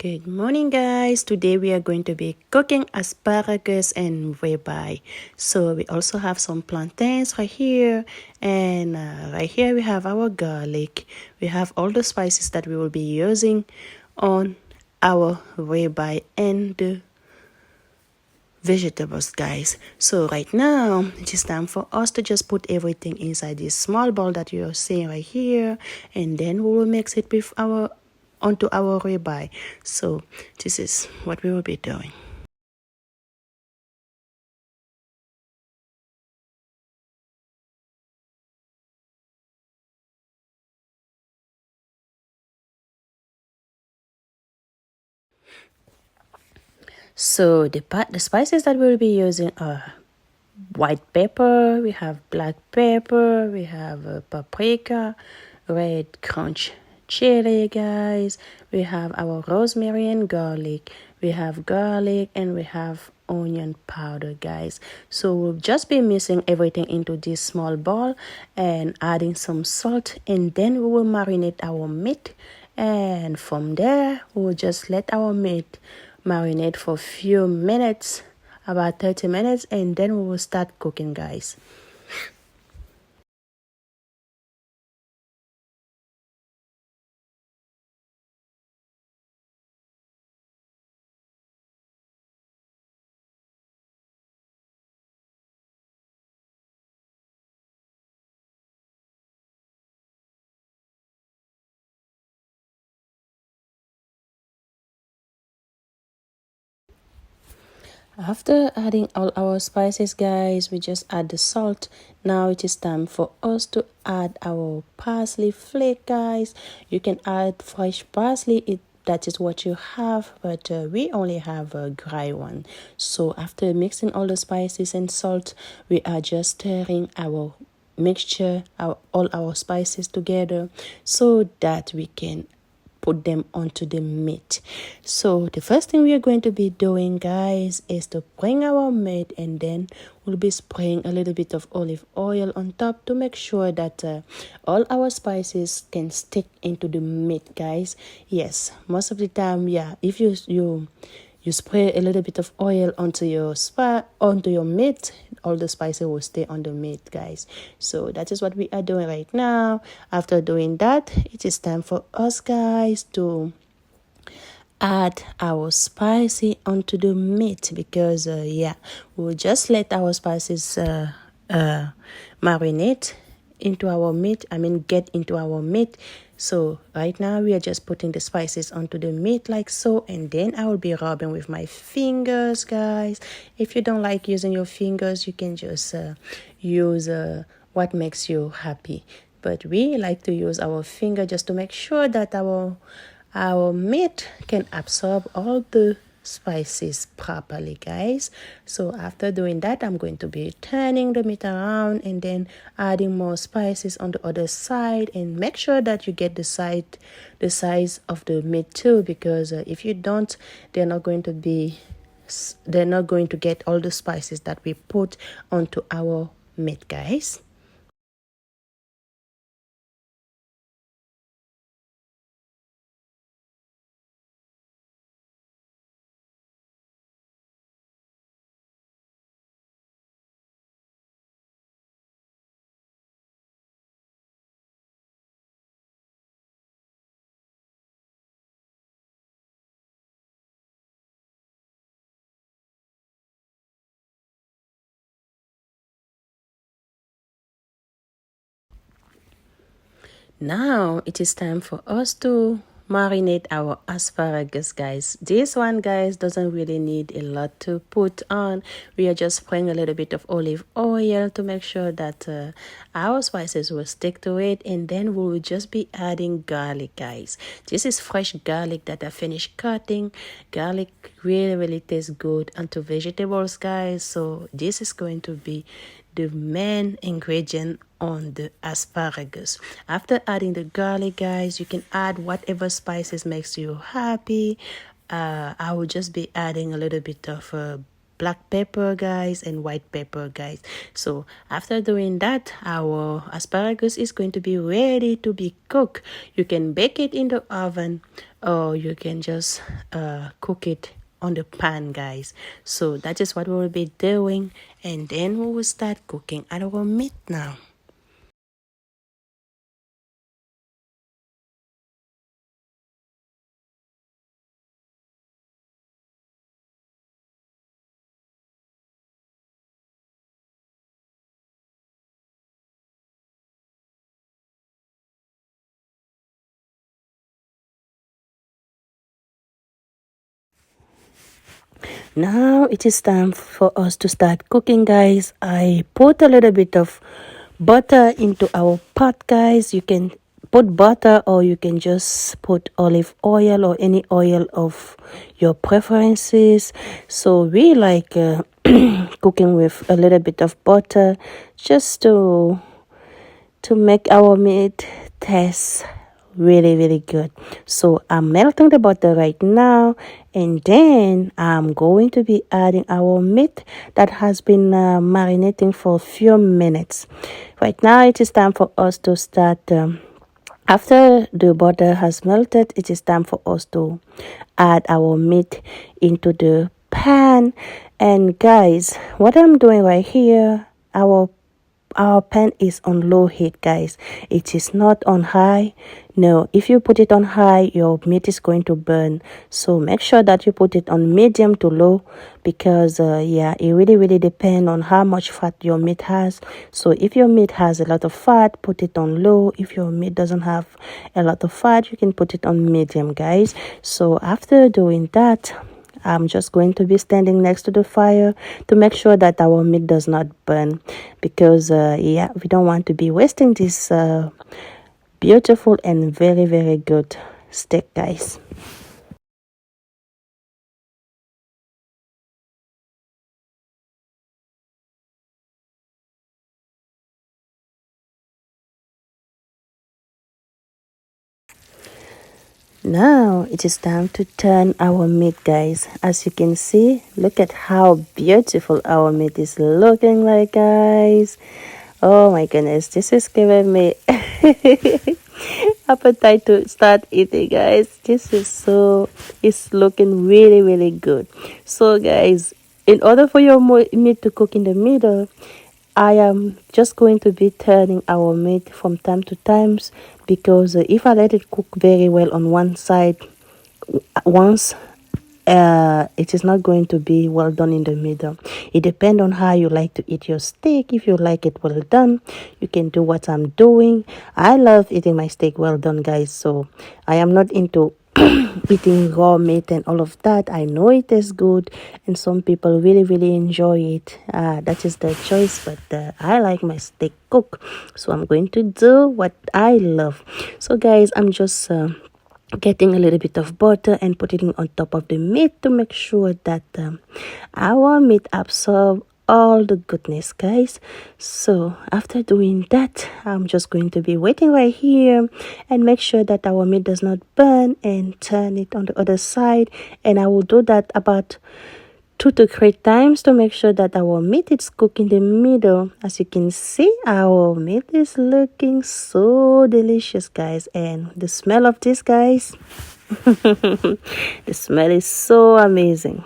Good morning, guys. Today we are going to be cooking asparagus and ribeye. So we also have some plantains right here, and right here we have our garlic. We have all the spices that we will be using on our ribeye and the vegetables, guys. So right now it is time for us to just put everything inside this small bowl that you're seeing right here, and then we will mix it with our onto our ribeye. So this is what we will be doing. So the spices that we'll be using are white pepper, we have black pepper, we have paprika, red crunch chili, guys. We have our rosemary and garlic. We have garlic and we have onion powder, guys. So we'll just be mixing everything into this small bowl and adding some salt, and then we will marinate our meat, and from there we'll just let our meat marinate for a few minutes, about 30 minutes, and then we will start cooking, guys. After adding all our spices, guys, we just add the salt. Now it is time for us to add our parsley flake, guys. You can add fresh parsley, that is what you have, but we only have a dry one. So after mixing all the spices and salt, we are just stirring our mixture, all our spices together, so that we can put them onto the meat. So the first thing we are going to be doing, guys, is to bring our meat, and then we'll be spraying a little bit of olive oil on top to make sure that all our spices can stick into the meat, guys. Yes, most of the time, yeah, if you spray a little bit of oil onto your meat, all the spices will stay on the meat, guys. So that is what we are doing right now. After doing that, it is time for us, guys, to add our spicy onto the meat, because yeah, we'll just let our spices marinate into our meat, get into our meat. So right now we are just putting the spices onto the meat like so, and then I will be rubbing with my fingers, guys. If you don't like using your fingers, you can just use what makes you happy, but we like to use our finger just to make sure that our meat can absorb all the spices properly, guys. So after doing that, I'm going to be turning the meat around and then adding more spices on the other side, and make sure that you get the size of the meat too, because if you don't, they're not going to get all the spices that we put onto our meat, guys. Now it is time for us to marinate our asparagus, guys. This one, guys, doesn't really need a lot to put on. We are just spraying a little bit of olive oil to make sure that our spices will stick to it, and then we will just be adding garlic, guys. This is fresh garlic that I finished cutting. Garlic really tastes good onto vegetables, guys. So this is going to be the main ingredient on the asparagus. After adding the garlic, guys, you can add whatever spices makes you happy. I will just be adding a little bit of black pepper, guys, and white pepper, guys. So after doing that, our asparagus is going to be ready to be cooked. You can bake it in the oven, or you can just cook it on the pan, guys. So that is what we will be doing, and then we will start cooking our meat now. Now it is time for us to start cooking, guys. I put a little bit of butter into our pot, guys. You can put butter, or you can just put olive oil or any oil of your preferences. So we like cooking with a little bit of butter, just to make our meat taste really good. So I'm melting the butter right now, and then I'm going to be adding our meat that has been marinating for a few minutes. Right now it is time for us to start. After the butter has melted, it is time for us to add our meat into the pan. And guys, what I'm doing right here, our pan is on low heat, guys. It is not on high. No, if you put it on high, your meat is going to burn. So make sure that you put it on medium to low, because yeah, it really depends on how much fat your meat has. So if your meat has a lot of fat, put it on low. If your meat doesn't have a lot of fat, you can put it on medium, guys. So after doing that, I'm just going to be standing next to the fire to make sure that our meat does not burn, because yeah, we don't want to be wasting this beautiful and very good steak, guys. Now it is time to turn our meat, guys. As you can see, look at how beautiful our meat is looking like, guys. Oh my goodness, this is giving me appetite to start eating, guys. This is so, it's looking really good. So guys, in order for your meat to cook in the middle, I am just going to be turning our meat from time to times, because if I let it cook very well on one side once, it is not going to be well done in the middle. It depends on how you like to eat your steak. If you like it well done, you can do what I'm doing. I love eating my steak well done, guys. So I am not into eating raw meat and all of that. I know it is good, and some people really enjoy it. That is their choice, but I like my steak cook, so I'm going to do what I love. So guys, I'm just getting a little bit of butter and putting it on top of the meat to make sure that our meat absorb all the goodness, guys. So after doing that, I'm just going to be waiting right here and make sure that our meat does not burn, and turn it on the other side. And I will do that about 2 to 3 times to make sure that our meat is cooked in the middle. As you can see, our meat is looking so delicious, guys. And the smell of this, guys, the smell is so amazing.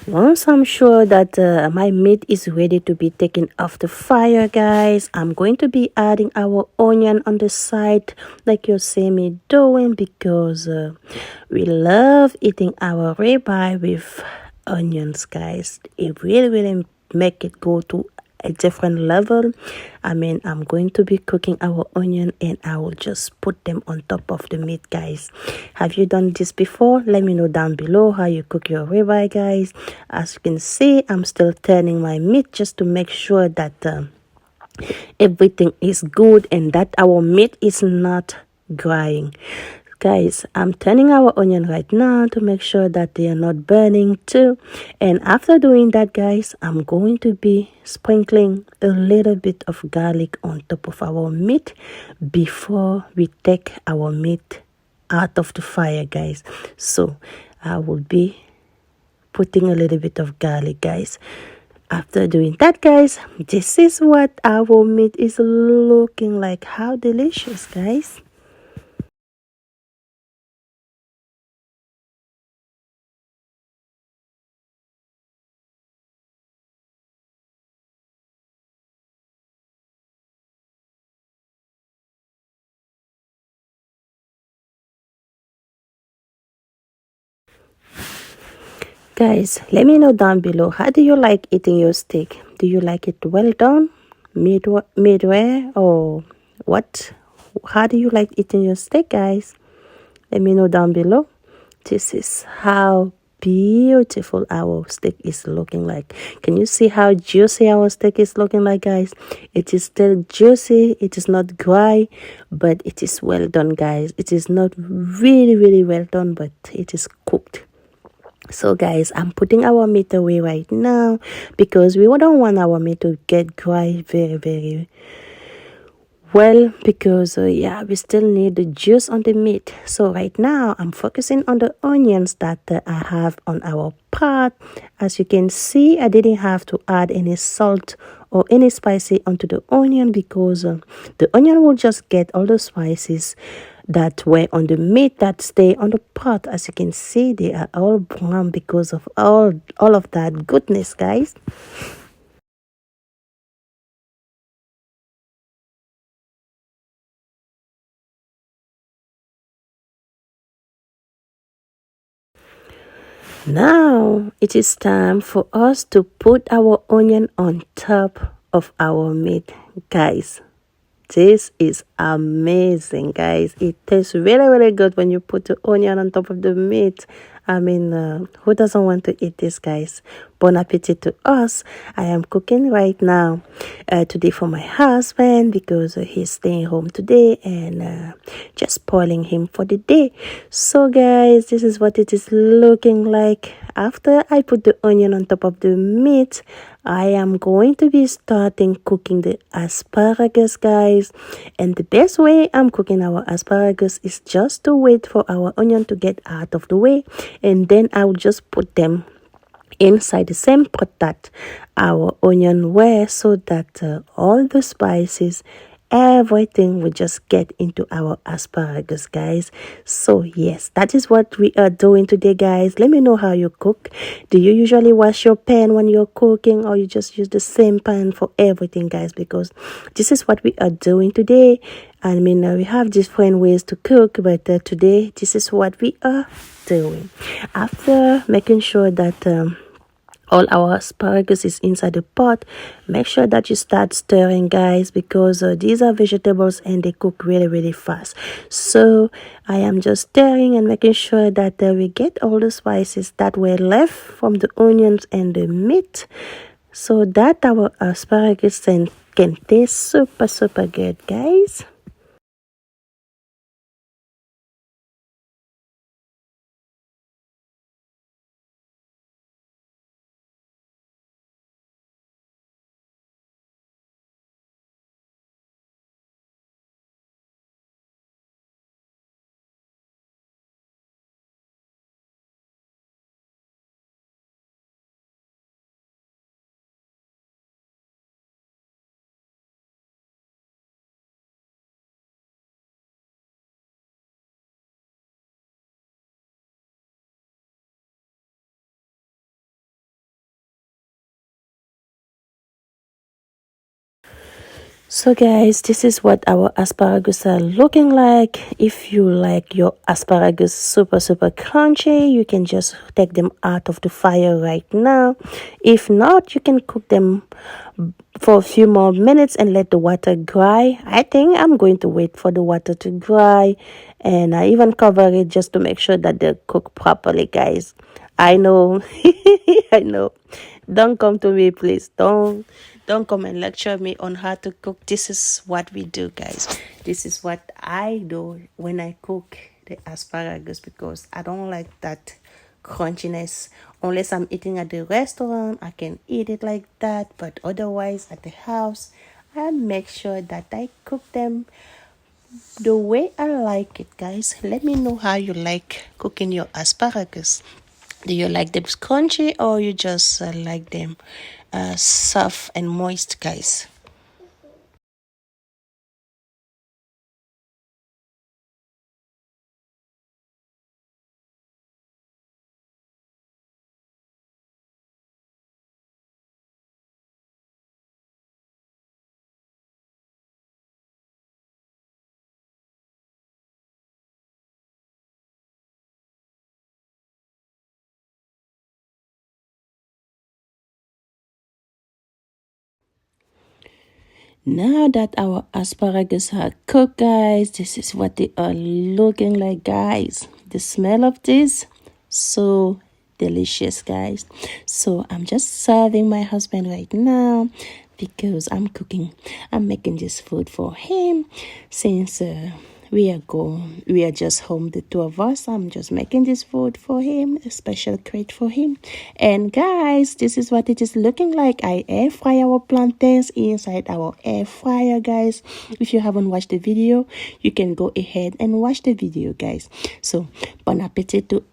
Once I'm sure that my meat is ready to be taken off the fire, guys, I'm going to be adding our onion on the side like you see me doing, because we love eating our ribeye with onions, guys. It really make it go to a different level. I'm going to be cooking our onion, and I will just put them on top of the meat, guys. Have you done this before? Let me know down below how you cook your ribeye, guys. As you can see, I'm still turning my meat just to make sure that everything is good and that our meat is not drying. Guys, I'm turning our onion right now to make sure that they are not burning too. And after doing that, guys, I'm going to be sprinkling a little bit of garlic on top of our meat before we take our meat out of the fire, guys. So I will be putting a little bit of garlic, guys. After doing that, guys, this is what our meat is looking like. How delicious, guys. Guys, let me know down below, how do you like eating your steak? Do you like it well done, midway, or what? How do you like eating your steak, guys? Let me know down below. This is how beautiful our steak is looking like. Can you see how juicy our steak is looking like, guys? It is still juicy. It is not dry, but it is well done, guys. It is not really well done, but it is cooked. So guys, I'm putting our meat away right now because we don't want our meat to get dry very well, because yeah, we still need the juice on the meat. So right now I'm focusing on the onions that I have on our pot. As you can see, I didn't have to add any salt or any spicy onto the onion, because the onion will just get all the spices that were on the meat that stay on the pot. As you can see, they are all brown because of all of that goodness, guys. Now it is time for us to put our onion on top of our meat, guys. This is amazing, guys. It tastes really good when you put the onion on top of the meat. Who doesn't want to eat this, guys? Bon appetit to us. I am cooking right now today for my husband, because he's staying home today, and just spoiling him for the day. So guys, this is what it is looking like after I put the onion on top of the meat. I am going to be starting cooking the asparagus, guys. And the best way I'm cooking our asparagus is just to wait for our onion to get out of the way, and then I'll just put them inside the same pot that our onion were, so that all the spices, everything will just get into our asparagus, guys. So yes, that is what we are doing today, guys. Let me know how you cook. Do you usually wash your pan when you're cooking, or you just use the same pan for everything, guys? Because this is what we are doing today. We have different ways to cook, but today this is what we are doing. After making sure that all our asparagus is inside the pot, make sure that you start stirring, guys, because these are vegetables and they cook really fast. So I am just stirring and making sure that we get all the spices that were left from the onions and the meat, so that our asparagus can taste super good, guys. So guys, this is what our asparagus are looking like. If you like your asparagus super crunchy, you can just take them out of the fire right now. If not, you can cook them for a few more minutes and let the water dry. I think I'm going to wait for the water to dry, and I even cover it just to make sure that they cook properly, guys. I know. I know. Don't come to me, please. Don't come and lecture me on how to cook. This is what we do, guys. This is what I do when I cook the asparagus, because I don't like that crunchiness. Unless I'm eating at the restaurant, I can eat it like that, but otherwise at the house, I make sure that I cook them the way I like it, guys. Let me know how you like cooking your asparagus. Do you like them crunchy, or you just like them soft and moist, guys? Now that our asparagus are cooked, guys, this is what they are looking like, guys. The smell of this, so delicious, guys. So I'm just serving my husband right now because I'm making this food for him, since we are just home, the two of us. I'm just making this food for him, a special treat for him. And guys, this is what it is looking like. I air fry our plantains inside our air fryer, guys. If you haven't watched the video, you can go ahead and watch the video, guys. So bon appetit to